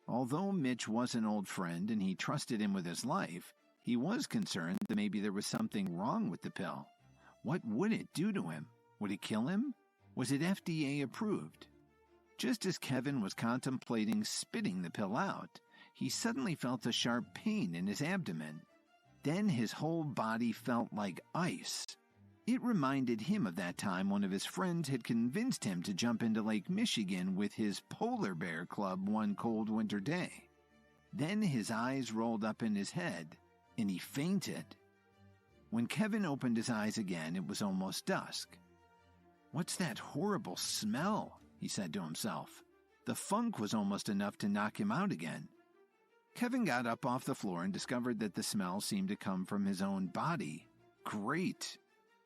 Although Mitch was an old friend and he trusted him with his life, he was concerned that maybe there was something wrong with the pill. What would it do to him? Would it kill him? Was it FDA approved? Just as Kevin was contemplating spitting the pill out, he suddenly felt a sharp pain in his abdomen. Then his whole body felt like ice. It reminded him of that time one of his friends had convinced him to jump into Lake Michigan with his polar bear club one cold winter day. Then his eyes rolled up in his head, and he fainted. When Kevin opened his eyes again, it was almost dusk. "What's that horrible smell?" he said to himself. The funk was almost enough to knock him out again. Kevin got up off the floor and discovered that the smell seemed to come from his own body. Great!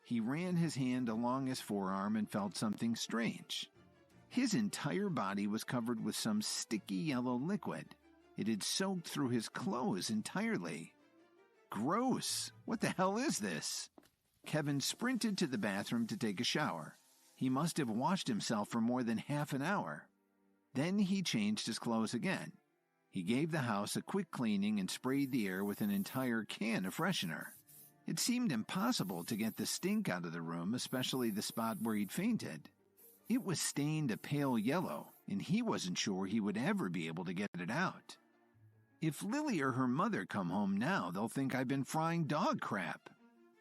He ran his hand along his forearm and felt something strange. His entire body was covered with some sticky yellow liquid. It had soaked through his clothes entirely. Gross! What the hell is this? Kevin sprinted to the bathroom to take a shower. He must have washed himself for more than half an hour. Then he changed his clothes again. He gave the house a quick cleaning and sprayed the air with an entire can of freshener. It seemed impossible to get the stink out of the room, especially the spot where he'd fainted. It was stained a pale yellow, and he wasn't sure he would ever be able to get it out. If Lily or her mother come home now, they'll think I've been frying dog crap,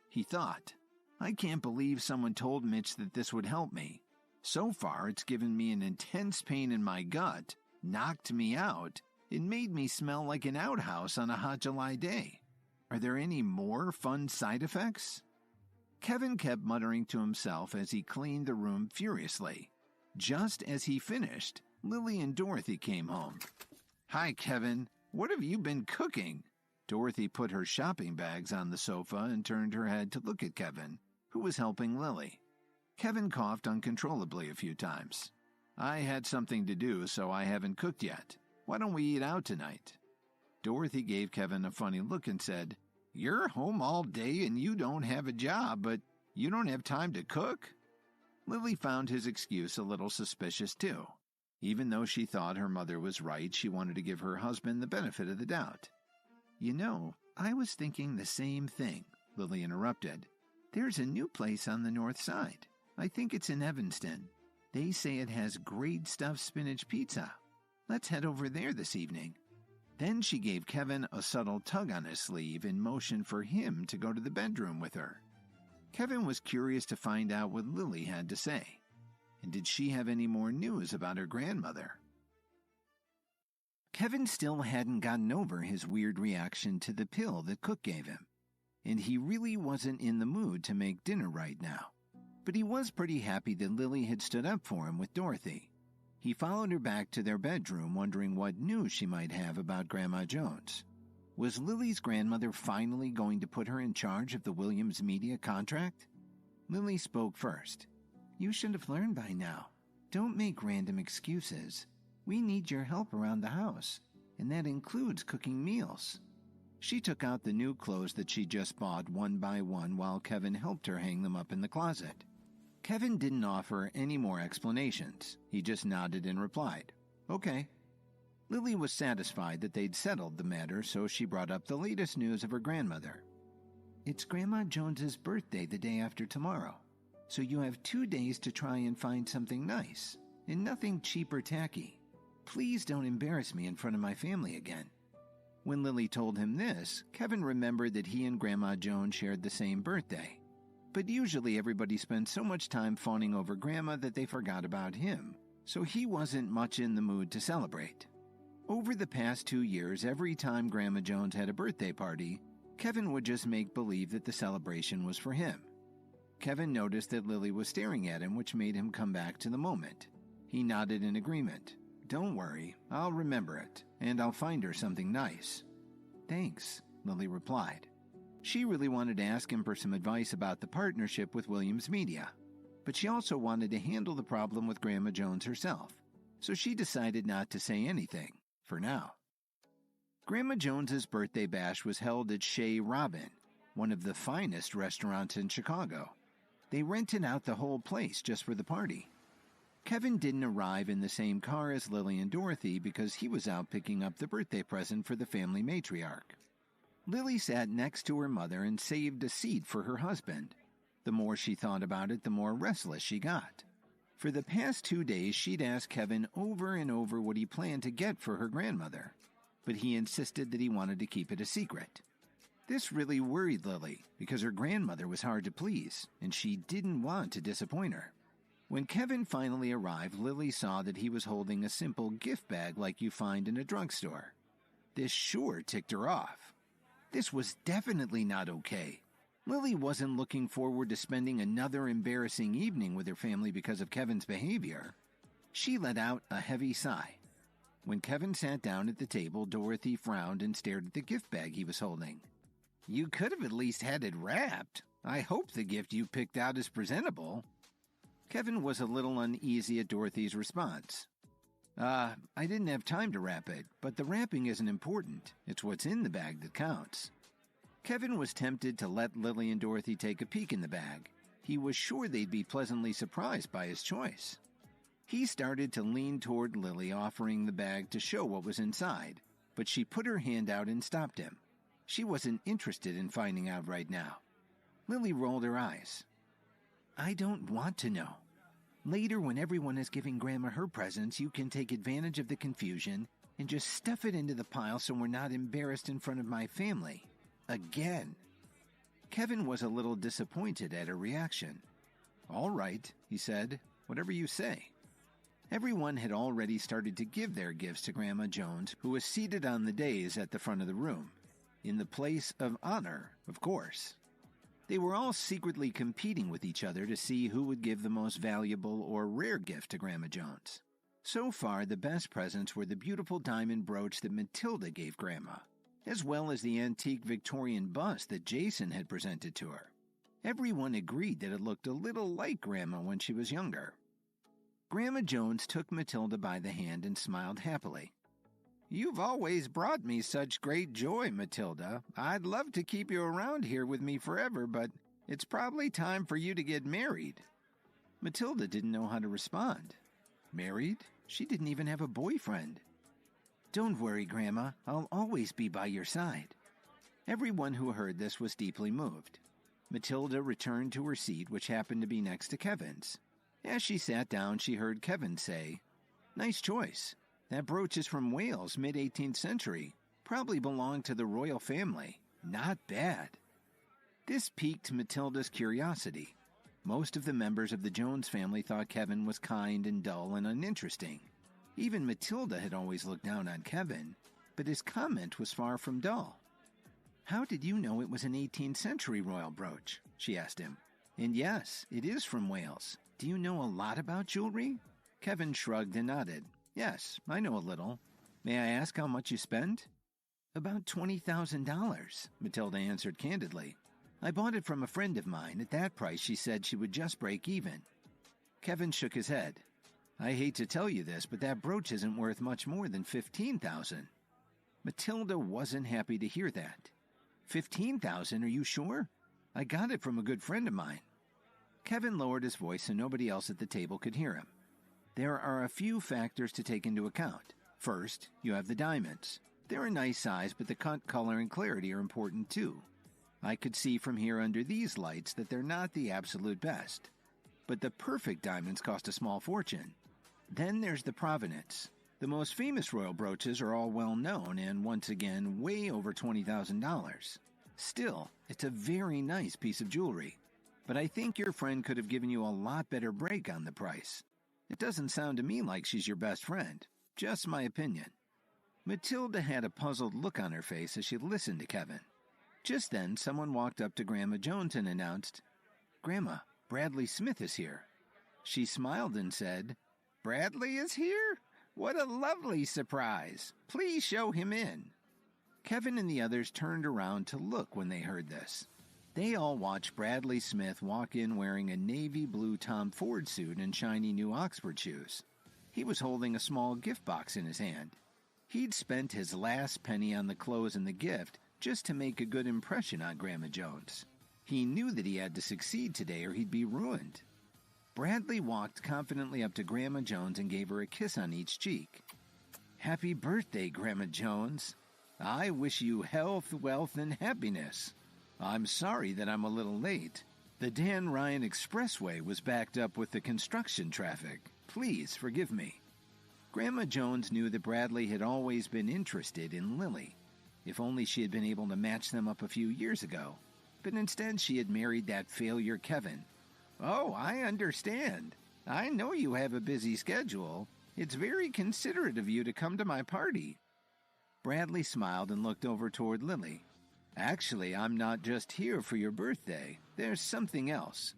he thought. I can't believe someone told Mitch that this would help me. So far, it's given me an intense pain in my gut, knocked me out, and made me smell like an outhouse on a hot July day. Are there any more fun side effects? Kevin kept muttering to himself as he cleaned the room furiously. Just as he finished, Lily and Dorothy came home. "Hi, Kevin. What have you been cooking?" Dorothy put her shopping bags on the sofa and turned her head to look at Kevin, who was helping Lily. Kevin coughed uncontrollably a few times. "I had something to do, so I haven't cooked yet. Why don't we eat out tonight?" Dorothy gave Kevin a funny look and said, "You're home all day and you don't have a job, but you don't have time to cook?" Lily found his excuse a little suspicious too. Even though she thought her mother was right, she wanted to give her husband the benefit of the doubt. "You know, I was thinking the same thing," Lily interrupted. "There's a new place on the north side. I think it's in Evanston. They say it has great stuffed spinach pizza. Let's head over there this evening." Then she gave Kevin a subtle tug on his sleeve and motioned for him to go to the bedroom with her. Kevin was curious to find out what Lily had to say. And did she have any more news about her grandmother? Kevin still hadn't gotten over his weird reaction to the pill that Cook gave him, and he really wasn't in the mood to make dinner right now. But he was pretty happy that Lily had stood up for him with Dorothy. He followed her back to their bedroom, wondering what news she might have about Grandma Jones. Was Lily's grandmother finally going to put her in charge of the Williams Media contract? Lily spoke first. "You should have learned by now. Don't make random excuses. We need your help around the house, and that includes cooking meals." She took out the new clothes that she just bought one by one while Kevin helped her hang them up in the closet. Kevin didn't offer any more explanations. He just nodded and replied, "Okay." Lily was satisfied that they'd settled the matter, so she brought up the latest news of her grandmother. "It's Grandma Jones's birthday the day after tomorrow, so you have 2 days to try and find something nice, and nothing cheap or tacky. Please don't embarrass me in front of my family again." When Lily told him this, Kevin remembered that he and Grandma Jones shared the same birthday. But usually everybody spent so much time fawning over Grandma that they forgot about him, so he wasn't much in the mood to celebrate. Over the past 2 years, every time Grandma Jones had a birthday party, Kevin would just make believe that the celebration was for him. Kevin noticed that Lily was staring at him, which made him come back to the moment. He nodded in agreement. "Don't worry, I'll remember it, and I'll find her something nice." "Thanks," Lily replied. She really wanted to ask him for some advice about the partnership with Williams Media, but she also wanted to handle the problem with Grandma Jones herself, so she decided not to say anything, for now. Grandma Jones's birthday bash was held at Chez Robin, one of the finest restaurants in Chicago. They rented out the whole place just for the party. Kevin didn't arrive in the same car as Lily and Dorothy because he was out picking up the birthday present for the family matriarch. Lily sat next to her mother and saved a seat for her husband. The more she thought about it, the more restless she got. For the past 2 days, she'd asked Kevin over and over what he planned to get for her grandmother, but he insisted that he wanted to keep it a secret. This really worried Lily because her grandmother was hard to please, and she didn't want to disappoint her. When Kevin finally arrived, Lily saw that he was holding a simple gift bag like you find in a drugstore. This sure ticked her off. This was definitely not okay. Lily wasn't looking forward to spending another embarrassing evening with her family because of Kevin's behavior. She let out a heavy sigh. When Kevin sat down at the table, Dorothy frowned and stared at the gift bag he was holding. "You could have at least had it wrapped. I hope the gift you picked out is presentable." Kevin was a little uneasy at Dorothy's response. I didn't have time to wrap it, but the wrapping isn't important. It's what's in the bag that counts." Kevin was tempted to let Lily and Dorothy take a peek in the bag. He was sure they'd be pleasantly surprised by his choice. He started to lean toward Lily, offering the bag to show what was inside, but she put her hand out and stopped him. She wasn't interested in finding out right now. Lily rolled her eyes. "I don't want to know. Later, when everyone is giving Grandma her presents, you can take advantage of the confusion and just stuff it into the pile so we're not embarrassed in front of my family. Again." Kevin was a little disappointed at her reaction. "All right," he said, "whatever you say." Everyone had already started to give their gifts to Grandma Jones, who was seated on the dais at the front of the room. In the place of honor, of course. They were all secretly competing with each other to see who would give the most valuable or rare gift to Grandma Jones. So far, the best presents were the beautiful diamond brooch that Matilda gave Grandma, as well as the antique Victorian bust that Jason had presented to her. Everyone agreed that it looked a little like Grandma when she was younger. Grandma Jones took Matilda by the hand and smiled happily. "You've always brought me such great joy, Matilda. I'd love to keep you around here with me forever, but it's probably time for you to get married." Matilda didn't know how to respond. Married? She didn't even have a boyfriend. "Don't worry, Grandma. I'll always be by your side." Everyone who heard this was deeply moved. Matilda returned to her seat, which happened to be next to Kevin's. As she sat down, she heard Kevin say, "Nice choice. That brooch is from Wales, mid-18th century. Probably belonged to the royal family. Not bad." This piqued Matilda's curiosity. Most of the members of the Jones family thought Kevin was kind and dull and uninteresting. Even Matilda had always looked down on Kevin, but his comment was far from dull. "How did you know it was an 18th century royal brooch?" she asked him. "And yes, it is from Wales. Do you know a lot about jewelry?" Kevin shrugged and nodded. "Yes, I know a little. May I ask how much you spent?" "About $20,000, Matilda answered candidly. "I bought it from a friend of mine. At that price, she said she would just break even." Kevin shook his head. "I hate to tell you this, but that brooch isn't worth much more than $15,000. Matilda wasn't happy to hear that. "$15,000, are you sure? I got it from a good friend of mine." Kevin lowered his voice so nobody else at the table could hear him. "There are a few factors to take into account. First, you have the diamonds. They're a nice size, but the cut, color, and clarity are important too. I could see from here under these lights that they're not the absolute best. But the perfect diamonds cost a small fortune. Then there's the provenance. The most famous royal brooches are all well known and, once again, way over $20,000. Still, it's a very nice piece of jewelry. But I think your friend could have given you a lot better break on the price. It doesn't sound to me like she's your best friend. Just my opinion." Matilda had a puzzled look on her face as she listened to Kevin. Just then, someone walked up to Grandma Jones and announced, "Grandma, Bradley Smith is here." She smiled and said, "Bradley is here? What a lovely surprise. Please show him in." Kevin and the others turned around to look when they heard this. They all watched Bradley Smith walk in wearing a navy blue Tom Ford suit and shiny new Oxford shoes. He was holding a small gift box in his hand. He'd spent his last penny on the clothes and the gift just to make a good impression on Grandma Jones. He knew that he had to succeed today or he'd be ruined. Bradley walked confidently up to Grandma Jones and gave her a kiss on each cheek. "Happy birthday, Grandma Jones. I wish you health, wealth, and happiness. I'm sorry that I'm a little late. The Dan Ryan Expressway was backed up with the construction traffic. Please forgive me." Grandma Jones knew that Bradley had always been interested in Lily. If only she had been able to match them up a few years ago. But instead she had married that failure Kevin. "Oh, I understand. I know you have a busy schedule. It's very considerate of you to come to my party." Bradley smiled and looked over toward Lily. "Actually, I'm not just here for your birthday. There's something else."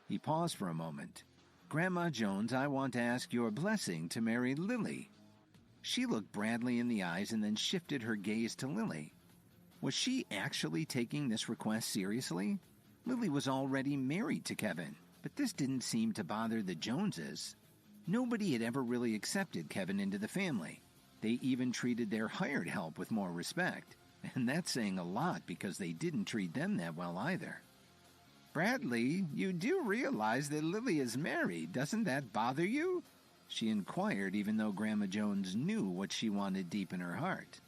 He paused for a moment. "Grandma Jones, I want to ask your blessing to marry Lily." She looked Bradley in the eyes and then shifted her gaze to Lily. Was she actually taking this request seriously? Lily was already married to Kevin, but this didn't seem to bother the Joneses. Nobody had ever really accepted Kevin into the family. They even treated their hired help with more respect, and that's saying a lot because they didn't treat them that well either. "Bradley, you do realize that Lily is married, doesn't that bother you?" she inquired, even though Grandma Jones knew what she wanted deep in her heart.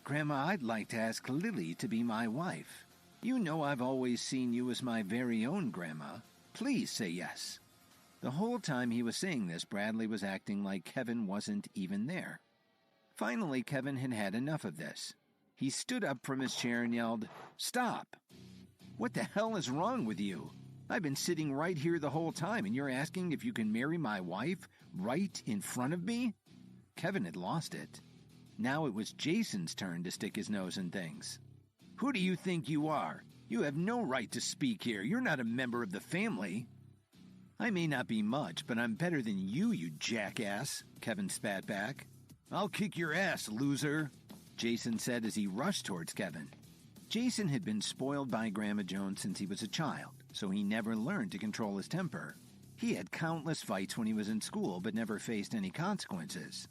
"Grandma, I'd like to ask Lily to be my wife. You know I've always seen you as my very own Grandma. Please say yes." The whole time he was saying this, Bradley was acting like Kevin wasn't even there. Finally, Kevin had had enough of this. He stood up from his chair and yelled, "Stop! What the hell is wrong with you? I've been sitting right here the whole time and you're asking if you can marry my wife right in front of me?" Kevin had lost it. Now it was Jason's turn to stick his nose in things. "Who do you think you are? You have no right to speak here. You're not a member of the family." "I may not be much, but I'm better than you jackass," Kevin spat back. "I'll kick your ass, loser," Jason said as he rushed towards Kevin. Jason had been spoiled by Grandma Jones since he was a child, so he never learned to control his temper. He had countless fights when he was in school, but never faced any consequences.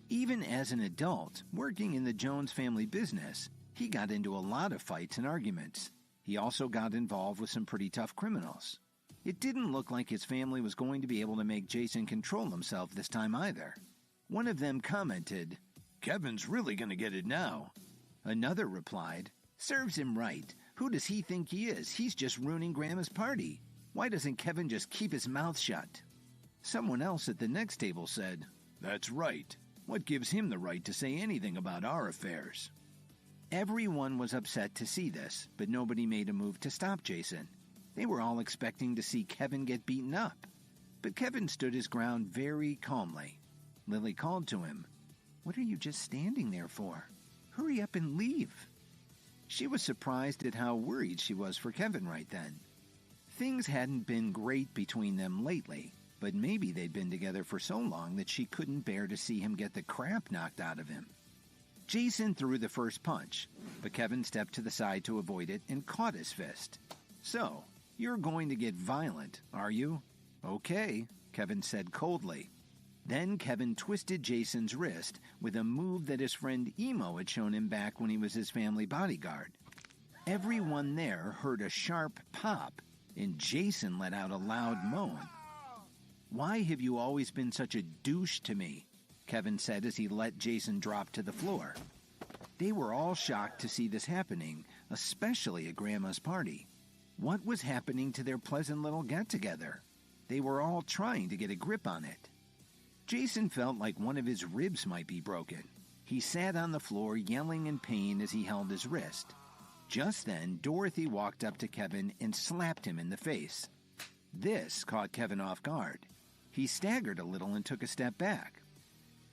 Even as an adult, working in the Jones family business, he got into a lot of fights and arguments. He also got involved with some pretty tough criminals. It didn't look like his family was going to be able to make Jason control himself this time either. One of them commented, "Kevin's really going to get it now." Another replied, "Serves him right. Who does he think he is? He's just ruining Grandma's party. Why doesn't Kevin just keep his mouth shut?" Someone else at the next table said, "That's right. What gives him the right to say anything about our affairs?" Everyone was upset to see this, but nobody made a move to stop Jason. They were all expecting to see Kevin get beaten up. But Kevin stood his ground very calmly. Lily called to him, "What are you just standing there for? Hurry up and leave." She was surprised at how worried she was for Kevin right then. Things hadn't been great between them lately, but maybe they'd been together for so long that she couldn't bear to see him get the crap knocked out of him. Jason threw the first punch, but Kevin stepped to the side to avoid it and caught his fist. "So, you're going to get violent, are you?" "Okay," Kevin said coldly. Then Kevin twisted Jason's wrist with a move that his friend Emo had shown him back when he was his family bodyguard. Everyone there heard a sharp pop, and Jason let out a loud moan. "Why have you always been such a douche to me?" Kevin said as he let Jason drop to the floor. They were all shocked to see this happening, especially at Grandma's party. What was happening to their pleasant little get-together? They were all trying to get a grip on it. Jason felt like one of his ribs might be broken. He sat on the floor yelling in pain as he held his wrist. Just then, Dorothy walked up to Kevin and slapped him in the face. This caught Kevin off guard. He staggered a little and took a step back.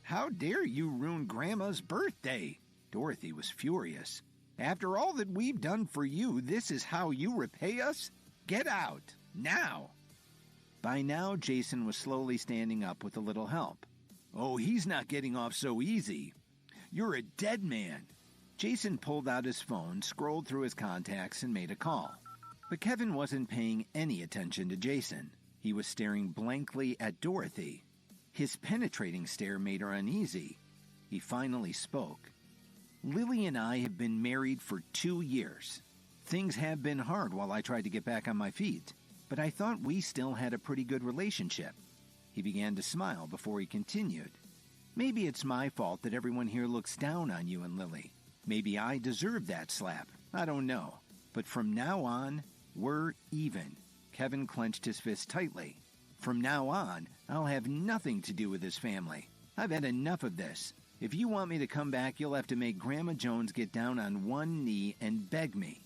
"How dare you ruin Grandma's birthday?" Dorothy was furious. "After all that we've done for you, this is how you repay us? Get out, now!" By now, Jason was slowly standing up with a little help. "Oh, he's not getting off so easy. You're a dead man." Jason pulled out his phone, scrolled through his contacts, and made a call. But Kevin wasn't paying any attention to Jason. He was staring blankly at Dorothy. His penetrating stare made her uneasy. He finally spoke. "Lily and I have been married for 2 years. Things have been hard while I tried to get back on my feet, but I thought we still had a pretty good relationship." He began to smile before he continued. "Maybe it's my fault that everyone here looks down on you and Lily. Maybe I deserve that slap. I don't know. But from now on, we're even." Kevin clenched his fist tightly. "From now on, I'll have nothing to do with this family. I've had enough of this. If you want me to come back, you'll have to make Grandma Jones get down on one knee and beg me."